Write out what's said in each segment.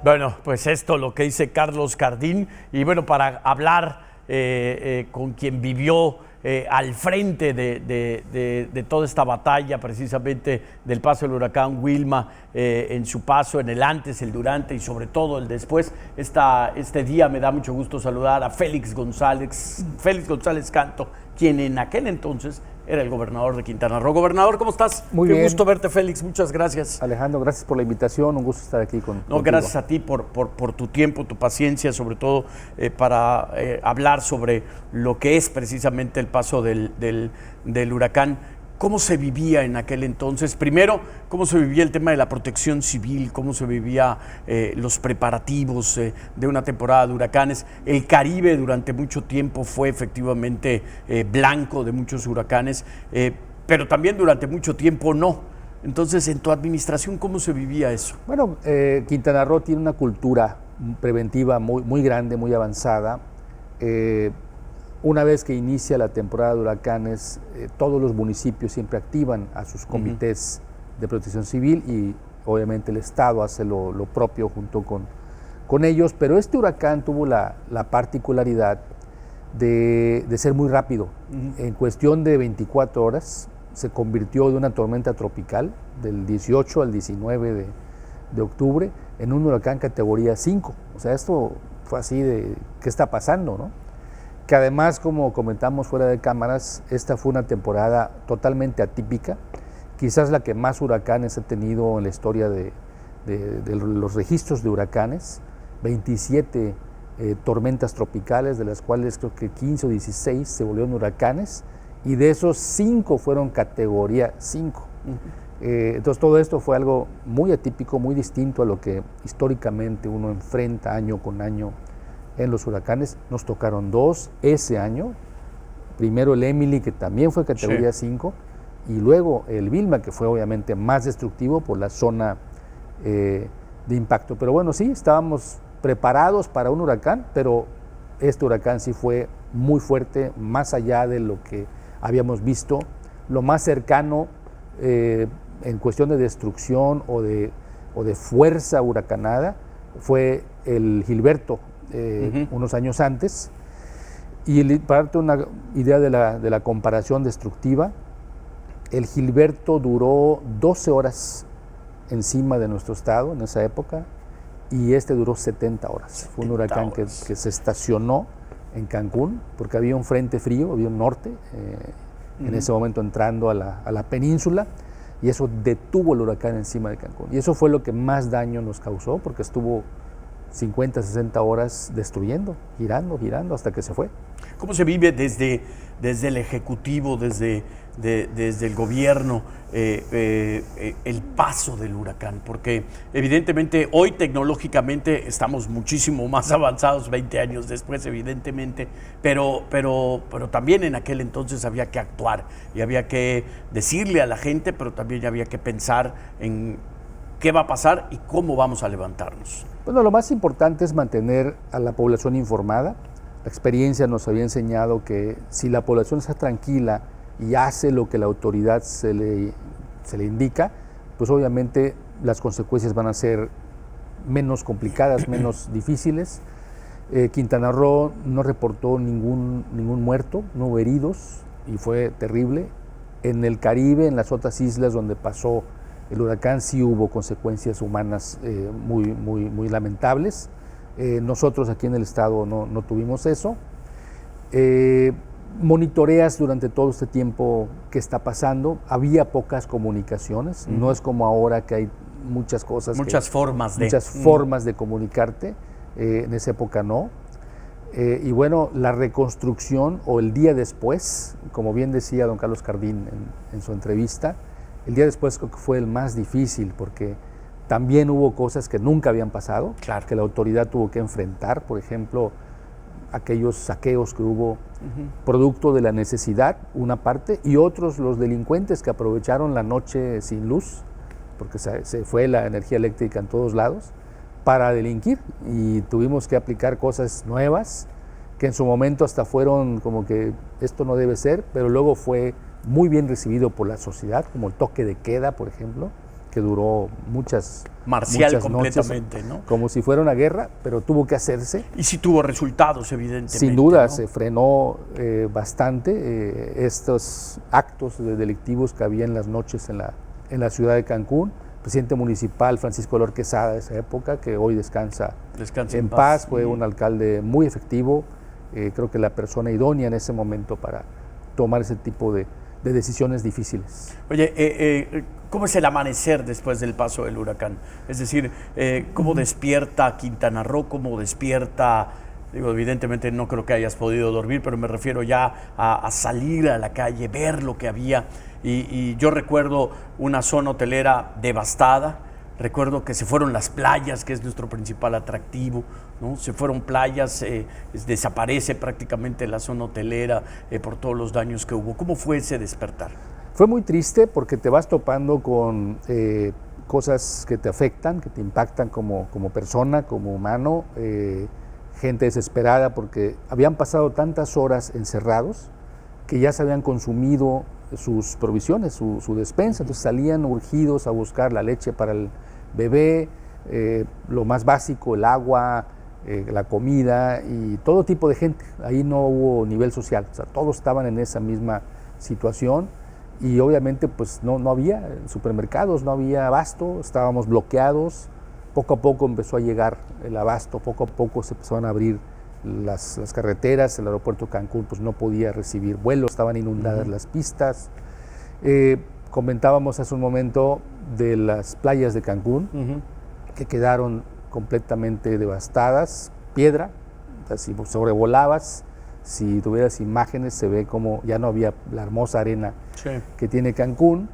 Bueno, pues esto lo que dice Carlos Cardín, y bueno, para hablar con quien vivió al frente de toda esta batalla, precisamente del paso del huracán Wilma, en su paso, en el antes, el durante y sobre todo el después. Este día me da mucho gusto saludar a Félix González Canto, quien en aquel entonces era el gobernador de Quintana Roo. Gobernador, ¿cómo estás? Muy bien. Qué gusto verte, Félix. Muchas gracias. Alejandro, gracias por la invitación. Un gusto estar aquí contigo. Gracias a ti por tu tiempo, tu paciencia, sobre todo para hablar sobre lo que es precisamente el paso del huracán. ¿Cómo se vivía en aquel entonces? Primero, ¿cómo se vivía el tema de la protección civil? ¿Cómo se vivía los preparativos de una temporada de huracanes? El Caribe durante mucho tiempo fue efectivamente blanco de muchos huracanes, pero también durante mucho tiempo no. Entonces, en tu administración, ¿cómo se vivía eso? Bueno, Quintana Roo tiene una cultura preventiva muy grande, muy avanzada. Una vez que inicia la temporada de huracanes, todos los municipios siempre activan a sus comités de protección civil y obviamente el Estado hace lo propio junto con ellos, pero este huracán tuvo la particularidad de ser muy rápido. En cuestión de 24 horas se convirtió de una tormenta tropical del 18 al 19 de octubre en un huracán categoría 5. O sea, esto fue así de, ¿qué está pasando, no? Que además, como comentamos fuera de cámaras, esta fue una temporada totalmente atípica, quizás la que más huracanes ha tenido en la historia de los registros de huracanes, 27 tormentas tropicales, de las cuales creo que 15 o 16 se volvieron huracanes, y de esos 5 fueron categoría 5. Entonces todo esto fue algo muy atípico, muy distinto a lo que históricamente uno enfrenta año con año en los huracanes. Nos tocaron 2 ese año, primero el Emily, que también fue categoría 5, y luego el Vilma, que fue obviamente más destructivo por la zona de impacto. Pero bueno, sí, estábamos preparados para un huracán, pero este huracán sí fue muy fuerte, más allá de lo que habíamos visto. Lo más cercano en cuestión de destrucción o de fuerza huracanada fue el Gilberto, unos años antes. Y para darte una idea de la comparación destructiva, el Gilberto duró 12 horas encima de nuestro estado en esa época, y este duró 70 horas. Fue un huracán que se estacionó en Cancún porque había un frente frío, había un norte en ese momento entrando a la península, y eso detuvo el huracán encima de Cancún. Y eso fue lo que más daño nos causó, porque estuvo 50, 60 horas destruyendo, girando hasta que se fue. ¿Cómo se vive desde el Ejecutivo, desde el gobierno, el paso del huracán? Porque evidentemente hoy tecnológicamente estamos muchísimo más avanzados, 20 años después evidentemente, pero también en aquel entonces había que actuar y había que decirle a la gente, pero también había que pensar en qué va a pasar y cómo vamos a levantarnos. Bueno, lo más importante es mantener a la población informada. La experiencia nos había enseñado que si la población está tranquila y hace lo que la autoridad se le indica, pues obviamente las consecuencias van a ser menos complicadas, menos difíciles. Quintana Roo no reportó ningún muerto, no hubo heridos, y fue terrible. En el Caribe, en las otras islas donde pasó el huracán, sí hubo consecuencias humanas muy lamentables. Nosotros aquí en el estado no tuvimos eso. Monitoreas durante todo este tiempo qué está pasando. Había pocas comunicaciones, no es como ahora que hay muchas cosas. Muchas formas de comunicarte. En esa época no. Y bueno, la reconstrucción o el día después, como bien decía don Carlos Cardín en su entrevista, el día después creo que fue el más difícil, porque también hubo cosas que nunca habían pasado, que la autoridad tuvo que enfrentar. Por ejemplo, aquellos saqueos que hubo producto de la necesidad, una parte, y otros los delincuentes que aprovecharon la noche sin luz, porque se fue la energía eléctrica en todos lados, para delinquir, y tuvimos que aplicar cosas nuevas que en su momento hasta fueron como que esto no debe ser, pero luego fue muy bien recibido por la sociedad, como el toque de queda, por ejemplo, que duró muchas Marcial completamente, noches, ¿no? Como si fuera una guerra, pero tuvo que hacerse. Y sí tuvo resultados, evidentemente. Sin duda, ¿no? se frenó bastante estos actos delictivos que había en las noches en la ciudad de Cancún. El presidente municipal, Francisco Lor Quesada, de esa época, que hoy descansa en paz, fue un alcalde muy efectivo, creo que la persona idónea en ese momento para tomar ese tipo de decisiones difíciles. Oye, ¿cómo es el amanecer después del paso del huracán? Es decir, ¿cómo despierta Quintana Roo? ¿Cómo despierta? Digo, evidentemente no creo que hayas podido dormir, pero me refiero ya a salir a la calle, ver lo que había. Y yo recuerdo una zona hotelera devastada. Recuerdo que se fueron las playas, que es nuestro principal atractivo, ¿no? Se fueron playas, desaparece prácticamente la zona hotelera por todos los daños que hubo. ¿Cómo fue ese despertar? Fue muy triste porque te vas topando con cosas que te afectan, que te impactan como persona, como humano, gente desesperada porque habían pasado tantas horas encerrados que ya se habían consumido sus provisiones, su despensa, entonces salían urgidos a buscar la leche para el bebé, lo más básico, el agua, la comida y todo tipo de gente. Ahí no hubo nivel social, o sea, todos estaban en esa misma situación y obviamente pues no había supermercados, no había abasto, estábamos bloqueados. Poco a poco empezó a llegar el abasto, poco a poco se empezaron a abrir las carreteras, el aeropuerto de Cancún pues no podía recibir vuelos, estaban inundadas las pistas. Comentábamos hace un momento de las playas de Cancún, que quedaron completamente devastadas, piedra, o sea, si sobrevolabas, si tuvieras imágenes, se ve como ya no había la hermosa arena que tiene Cancún.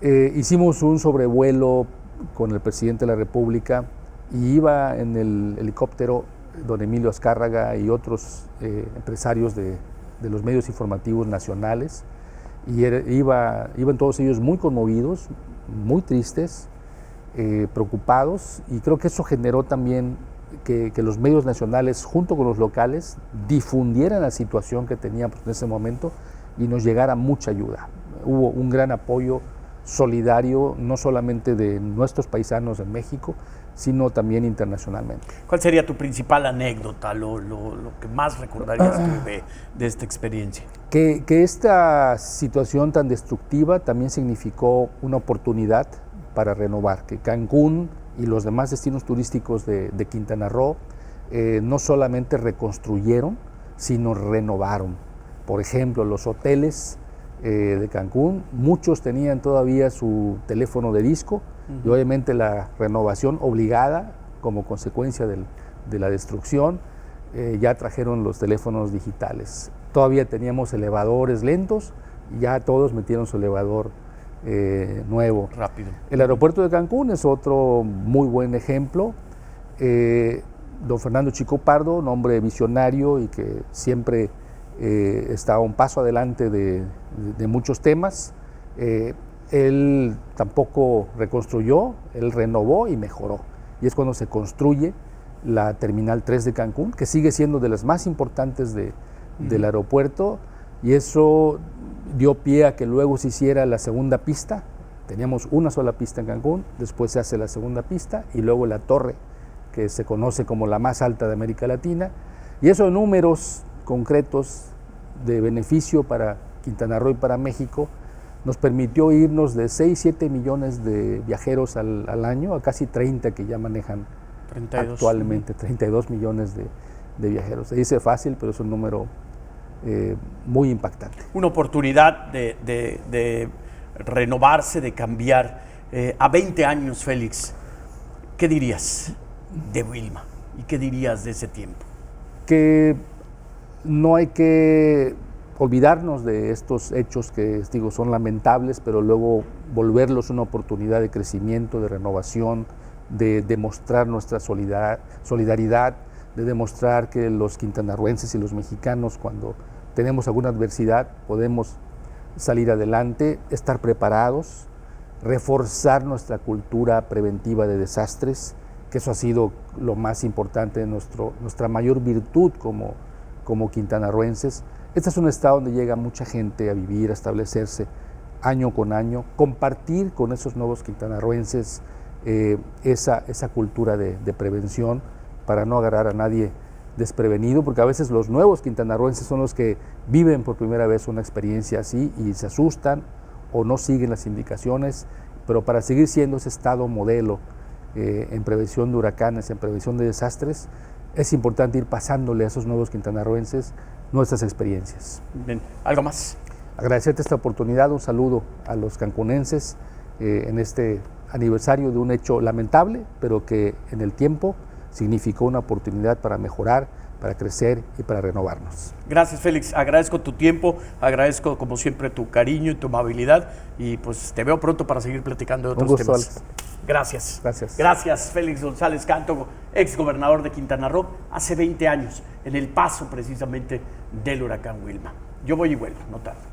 Hicimos un sobrevuelo con el presidente de la República y iba en el helicóptero don Emilio Azcárraga y otros empresarios de los medios informativos nacionales, y iban todos ellos muy conmovidos, muy tristes, preocupados, y creo que eso generó también que los medios nacionales junto con los locales difundieran la situación que teníamos en ese momento y nos llegara mucha ayuda. Hubo un gran apoyo solidario, no solamente de nuestros paisanos en México, sino también internacionalmente. ¿Cuál sería tu principal anécdota, lo que más recordarías tú de esta experiencia? Que esta situación tan destructiva también significó una oportunidad para renovar, que Cancún y los demás destinos turísticos de Quintana Roo no solamente reconstruyeron, sino renovaron. Por ejemplo, los hoteles de Cancún, muchos tenían todavía su teléfono de disco, y obviamente la renovación obligada como consecuencia de la destrucción, ya trajeron los teléfonos digitales. Todavía teníamos elevadores lentos y ya todos metieron su elevador nuevo. Rápido. El aeropuerto de Cancún es otro muy buen ejemplo. Don Fernando Chico Pardo, un hombre visionario y que siempre está un paso adelante de muchos temas. Él tampoco reconstruyó, él renovó y mejoró. Y es cuando se construye la Terminal 3 de Cancún, que sigue siendo de las más importantes del aeropuerto, y eso dio pie a que luego se hiciera la segunda pista. Teníamos una sola pista en Cancún, después se hace la segunda pista y luego la torre, que se conoce como la más alta de América Latina. Y esos números concretos de beneficio para Quintana Roo y para México nos permitió irnos de 6-7 millones de viajeros al año a casi 30 que ya manejan 32. Actualmente, 32 millones de viajeros. Se dice fácil, pero es un número muy impactante. Una oportunidad de renovarse, de cambiar. A 20 años, Félix, ¿qué dirías de Vilma? ¿Y qué dirías de ese tiempo? Que no hay que olvidarnos de estos hechos que digo son lamentables, pero luego volverlos una oportunidad de crecimiento, de renovación, de demostrar nuestra solidaridad, de demostrar que los quintanarroenses y los mexicanos, cuando tenemos alguna adversidad, podemos salir adelante, estar preparados, reforzar nuestra cultura preventiva de desastres, que eso ha sido lo más importante, nuestra mayor virtud como quintanarroenses. Este es un estado donde llega mucha gente a vivir, a establecerse, año con año, compartir con esos nuevos quintanarroenses esa cultura de prevención para no agarrar a nadie desprevenido, porque a veces los nuevos quintanarroenses son los que viven por primera vez una experiencia así y se asustan o no siguen las indicaciones, pero para seguir siendo ese estado modelo en prevención de huracanes, en prevención de desastres, es importante ir pasándole a esos nuevos quintanarroenses nuestras experiencias. Bien. ¿Algo más? Agradecerte esta oportunidad, un saludo a los cancunenses en este aniversario de un hecho lamentable, pero que en el tiempo significó una oportunidad para mejorar, para crecer y para renovarnos. Gracias, Félix. Agradezco tu tiempo, agradezco como siempre tu cariño y tu amabilidad y pues te veo pronto para seguir platicando de otros Un gusto, temas. Alex. Gracias. Gracias. Gracias, Félix González Canto, exgobernador de Quintana Roo, hace 20 años, en el paso precisamente del huracán Wilma. Yo voy y vuelvo, no tardo.